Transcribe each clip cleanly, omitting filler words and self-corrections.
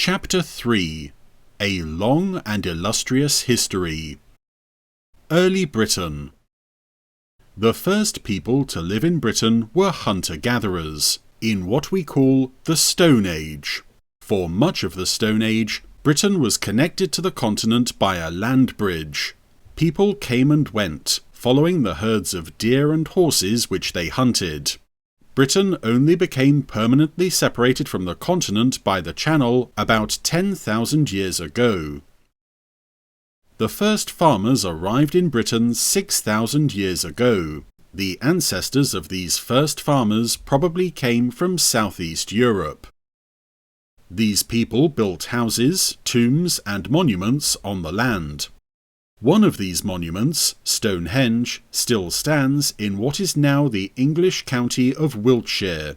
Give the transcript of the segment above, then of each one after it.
Chapter 3. A Long and Illustrious History. Early Britain. The first people to live in Britain were hunter-gatherers, in what we call the Stone Age. For much of the Stone Age, Britain was connected to the continent by a land bridge. People came and went, following the herds of deer and horses which they hunted. Britain only became permanently separated from the continent by the Channel about 10,000 years ago. The first farmers arrived in Britain 6,000 years ago. The ancestors of these first farmers probably came from southeast Europe. These people built houses, tombs, and monuments on the land. One of these monuments, Stonehenge, still stands in what is now the English county of Wiltshire.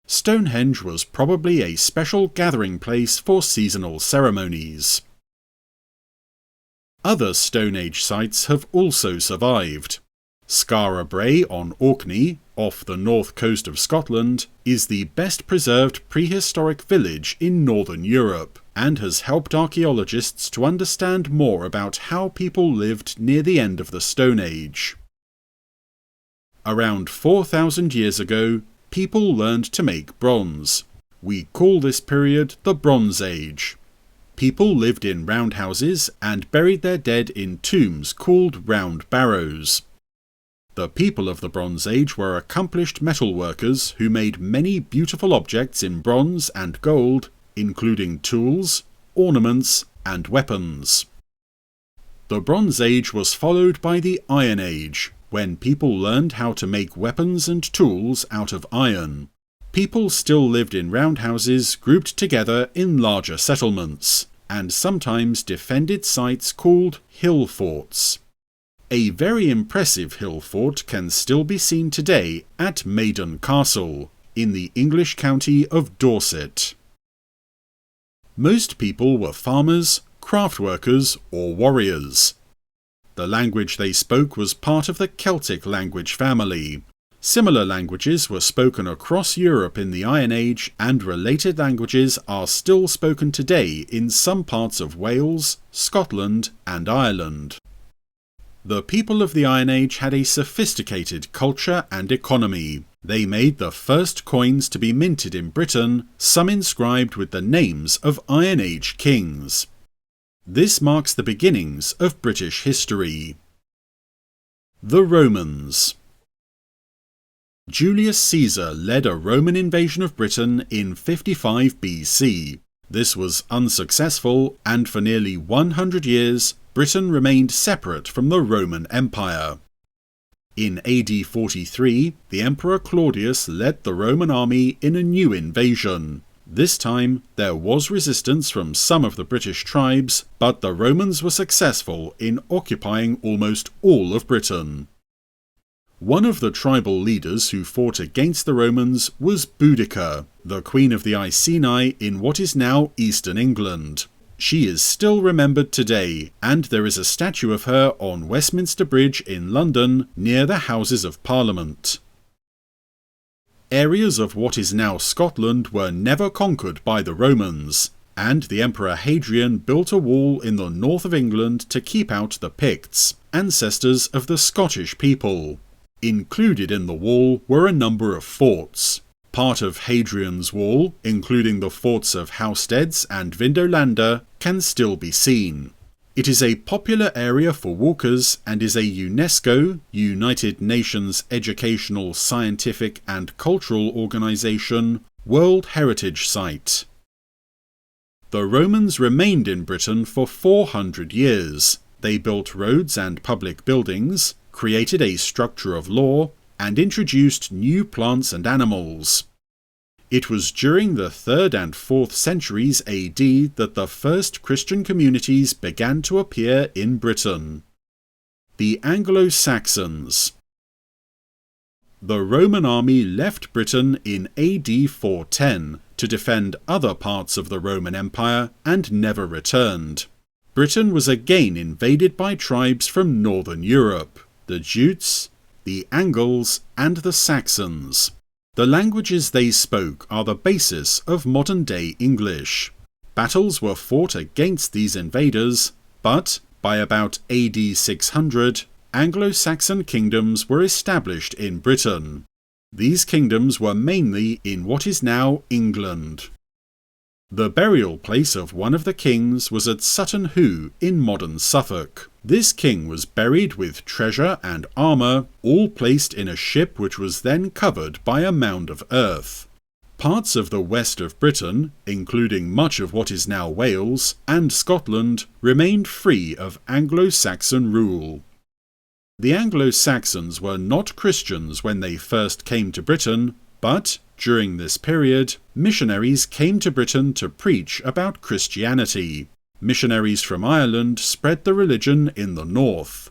Stonehenge was probably a special gathering place for seasonal ceremonies. Other Stone Age sites have also survived. Skara Brae on Orkney, off the north coast of Scotland, is the best preserved prehistoric village in northern Europe, and has helped archaeologists to understand more about how people lived near the end of the Stone Age. Around 4,000 years ago, people learned to make bronze. We call this period the Bronze Age. People lived in roundhouses and buried their dead in tombs called round barrows. The people of the Bronze Age were accomplished metalworkers who made many beautiful objects in bronze and gold, including tools, ornaments, and weapons. The Bronze Age was followed by the Iron Age, when people learned how to make weapons and tools out of iron. People still lived in roundhouses grouped together in larger settlements, and sometimes defended sites called hill forts. A very impressive hill fort can still be seen today at Maiden Castle, in the English county of Dorset. Most people were farmers, craft workers, or warriors. The language they spoke was part of the Celtic language family. Similar languages were spoken across Europe in the Iron Age, and related languages are still spoken today in some parts of Wales, Scotland, and Ireland. The people of the Iron Age had a sophisticated culture and economy. They made the first coins to be minted in Britain, some inscribed with the names of Iron Age kings. This marks the beginnings of British history. The Romans. Julius Caesar led a Roman invasion of Britain in 55 BC. This was unsuccessful, and for nearly 100 years, Britain remained separate from the Roman Empire. In AD 43, the Emperor Claudius led the Roman army in a new invasion. This time, there was resistance from some of the British tribes, but the Romans were successful in occupying almost all of Britain. One of the tribal leaders who fought against the Romans was Boudicca, the Queen of the Iceni in what is now eastern England. She is still remembered today, and there is a statue of her on Westminster Bridge in London near the Houses of Parliament. Areas of what is now Scotland were never conquered by the Romans, and the Emperor Hadrian built a wall in the north of England to keep out the Picts, ancestors of the Scottish people. Included in the wall were a number of forts. Part of Hadrian's wall, including the forts of Housesteads and Vindolanda, can still be seen. It is a popular area for walkers and is a UNESCO, United Nations Educational, Scientific and Cultural Organization, World Heritage Site. The Romans remained in Britain for 400 years. They built roads and public buildings, created a structure of law, and introduced new plants and animals. It was during the 3rd and 4th centuries AD that the first Christian communities began to appear in Britain. The Anglo-Saxons. The Roman army left Britain in AD 410 to defend other parts of the Roman Empire and never returned. Britain was again invaded by tribes from northern Europe, the Jutes, the Angles, and the Saxons. The languages they spoke are the basis of modern-day English. Battles were fought against these invaders, but by about AD 600, Anglo-Saxon kingdoms were established in Britain. These kingdoms were mainly in what is now England. The burial place of one of the kings was at Sutton Hoo in modern Suffolk. This king was buried with treasure and armour, all placed in a ship which was then covered by a mound of earth. Parts of the west of Britain, including much of what is now Wales, and Scotland, remained free of Anglo-Saxon rule. The Anglo-Saxons were not Christians when they first came to Britain, but during this period, missionaries came to Britain to preach about Christianity. Missionaries from Ireland spread the religion in the north.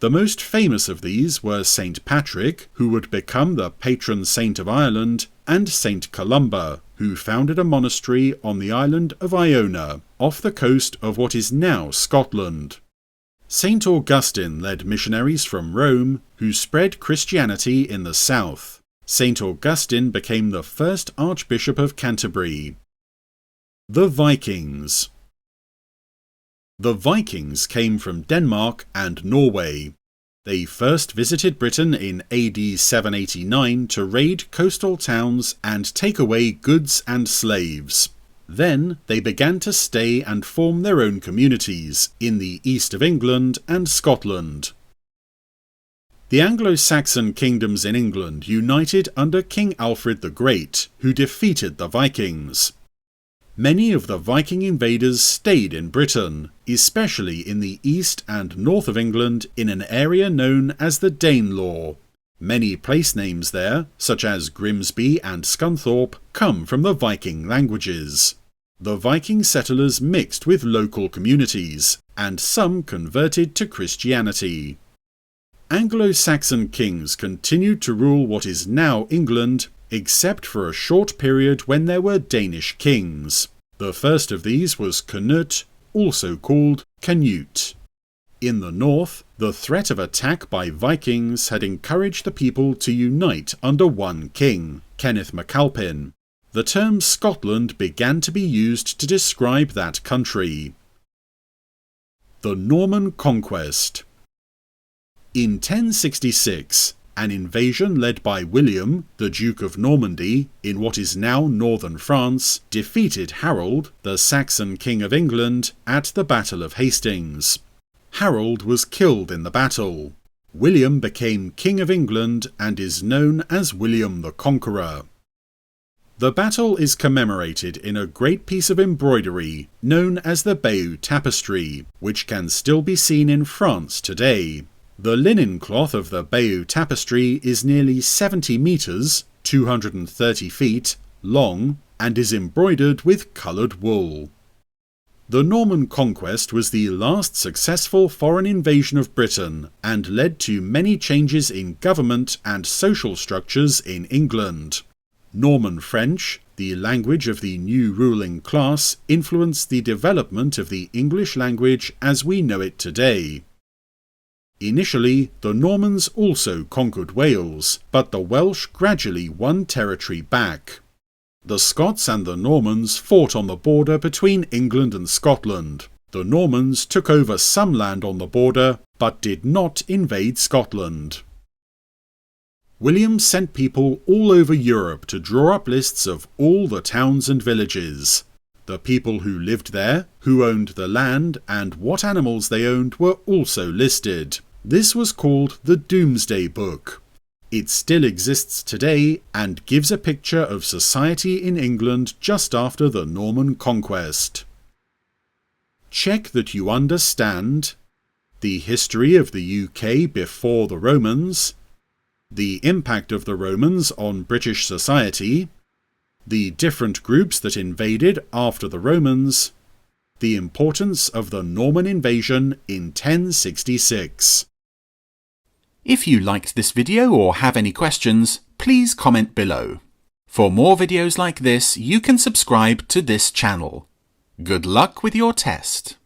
The most famous of these were St. Patrick, who would become the patron saint of Ireland, and St. Columba, who founded a monastery on the island of Iona, off the coast of what is now Scotland. St. Augustine led missionaries from Rome, who spread Christianity in the south. St. Augustine became the first Archbishop of Canterbury. The Vikings. The Vikings came from Denmark and Norway. They first visited Britain in AD 789 to raid coastal towns and take away goods and slaves. Then they began to stay and form their own communities in the east of England and Scotland. The Anglo-Saxon kingdoms in England united under King Alfred the Great, who defeated the Vikings. Many of the Viking invaders stayed in Britain, especially in the east and north of England in an area known as the Danelaw. Many place names there, such as Grimsby and Scunthorpe, come from the Viking languages. The Viking settlers mixed with local communities, and some converted to Christianity. Anglo-Saxon kings continued to rule what is now England, except for a short period when there were Danish kings. The first of these was Canute, also called Canute. In the north, the threat of attack by Vikings had encouraged the people to unite under one king, Kenneth MacAlpin. The term Scotland began to be used to describe that country. The Norman Conquest. In 1066, an invasion led by William, the Duke of Normandy, in what is now northern France, defeated Harold, the Saxon King of England, at the Battle of Hastings. Harold was killed in the battle. William became King of England and is known as William the Conqueror. The battle is commemorated in a great piece of embroidery known as the Bayeux Tapestry, which can still be seen in France today. The linen cloth of the Bayeux Tapestry is nearly 70 metres, 230 feet, long, and is embroidered with coloured wool. The Norman Conquest was the last successful foreign invasion of Britain and led to many changes in government and social structures in England. Norman French, the language of the new ruling class, influenced the development of the English language as we know it today. Initially, the Normans also conquered Wales, but the Welsh gradually won territory back. The Scots and the Normans fought on the border between England and Scotland. The Normans took over some land on the border, but did not invade Scotland. William sent people all over Europe to draw up lists of all the towns and villages. The people who lived there, who owned the land, and what animals they owned were also listed. This was called the Domesday Book. It still exists today and gives a picture of society in England just after the Norman Conquest. Check that you understand the history of the UK before the Romans, the impact of the Romans on British society, the different groups that invaded after the Romans, the importance of the Norman invasion in 1066. If you liked this video or have any questions, please comment below. For more videos like this, you can subscribe to this channel. Good luck with your test.